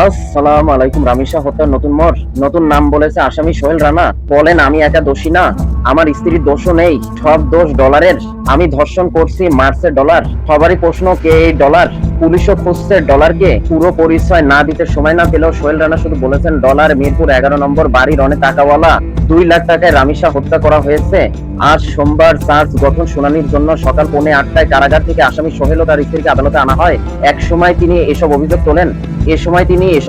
আসসালামু আলাইকুম। রামিসা হত্যার নতুন মোড়, নতুন নাম বলেছে আসামি সোহেল রানা। বলেন আমি একা দোষী না, আমার স্ত্রীর দোষও নেই, সব দোষ ডলারের। আমি ধর্ষণ করছি মার্চে ডলার। সবারই প্রশ্ন কে এই ডলার? পুলিশও খুঁজছে ডলারকে। পুরো পরিচয় না দিতে সময় না পেলেও সোহেল রানা শুধু বলেছেন ডলার, মিরপুর 11 নম্বর বাড়ির অনেক টাকাওয়ালা। 2 লাখ টাকায় রামিসা হত্যা করা হয়েছে। আজ সোমবার চার্জ গঠন শুনানির জন্য সকাল 8:45টায় কারাগার থেকে আসামি সোহেল ও তার স্ত্রীকে আদালতে আনা হয়। এক সময় তিনি এসব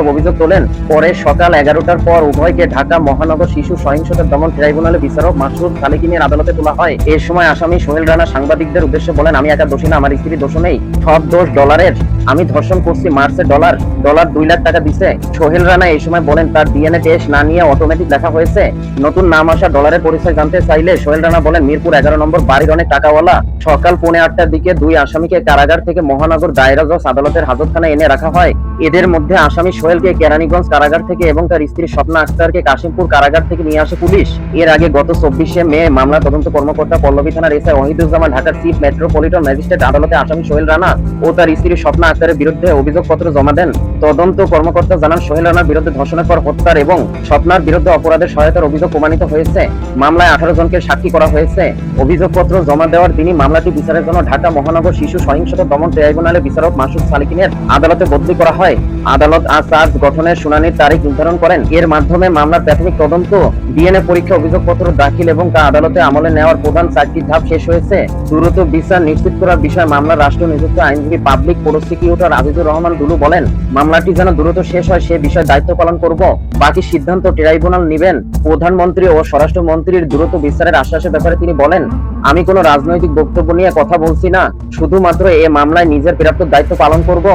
অভিযোগ তোলেন। পরে সকাল 11টার পর উভয়কে ঢাকা মহানগর শিশু সহিংসতা দমন ট্রাইব্যুনালে বিচারক মাসুদ খালিকিনের আদালতে তোলা হয়। এ সময় আসামি সোহেল রানা সাংবাদিকদের উদ্দেশ্যে বলেন, আমি একা দোষী না, আমার স্ত্রীর দোষ নেই, সব দোষ ডলারের। আমি ধর্ষণ করছি মার্চে ডলার 2 লাখ টাকা দিছে। সোহেল রানা এই সময় বলেন তার ডিএনএ টেস্ট না নিয়ে অটোমেটিক লেখা হয়েছে। নতুন নাম আসা ডলারের পরিচয় জানতে চাইলে সোহেল রানা বলেন মিরপুর 11 নম্বর বাড়ির অনেক টাকাওয়ালা। সকাল 8:45টার দিকে 2 আসামিকে কারাগার থেকে মহানগর দায়রা জজ আদালতের হাজতখানায় এনে রাখা হয়। এদের মধ্যে আসামি সোহেলকে কেরানীগঞ্জ কারাগার থেকে এবং তার স্ত্রী স্বপ্না আক্তারকে কাশিমপুর কারাগার থেকে নিয়ে আসে পুলিশ। এর আগে গত 24শে মে মামলা তদন্ত কর্মকর্তা পল্লবী থানার এসআই ওহিদুজ্জামান ঢাকার চিফ মেট্রোপলিটন ম্যাজিস্ট্রেট আদালতে আসামি সোহেল রানা ও তার স্ত্রী স্বপ্না আক্তারের বিরুদ্ধে অভিযোগপত্র জমা দেন। তদন্ত কর্মকর্তা জানান সোহেল রানার বিরুদ্ধে ধর্ষণের পর হত্যার এবং স্বপ্নার বিরুদ্ধে অপরাধের সহায়তার অভিযোগ প্রমাণিত হয়েছে। মামলায় 18 জনকে সাক্ষী করা হয়েছে। অভিযোগপত্র জমা দেওয়ার দিনই মামলাটি বিচারের জন্য ঢাকা মহানগর শিশু সহিংসতা দমন ট্রাইব্যুনালে বিচারক মাসুদ খালিকিনের আদালতে বদলি করা হয়। আদালত আজ চার্জ গঠনের শুনানির তারিখ নির্ধারণ করেন। এর মাধ্যমে মামলার প্রাথমিক তদন্ত, ডিএনএ পরীক্ষা, অভিযোগপত্র দাখিল এবং তা আদালতে আমলে নেওয়ার প্রধান 4টি ধাপ শেষ হয়েছে। দ্রুত বিচার নিশ্চিত করার বিষয়ে মামলার রাষ্ট্রীয় নিযুক্ত আইনজীবী পাবলিক প্রসিকিউটর আজিজুর রহমান দুলু বলেন, মামলাটি যেন দ্রুত শেষ হয় সে বিষয়ে দায়িত্ব পালন করব। বাকি সিদ্ধান্ত ট্রাইব্যুনাল নেবেন। প্রধানমন্ত্রী ও স্বরাষ্ট্রমন্ত্রীর দ্রুত বিচারের আশ্বাসের ব্যাপারে তিনি বলেন, আমি কোনো রাজনৈতিক বক্তব্য নিয়ে কথা বলছি না, শুধুমাত্র এ মামলায় নিজের প্রাপ্ত দায়িত্ব পালন করব।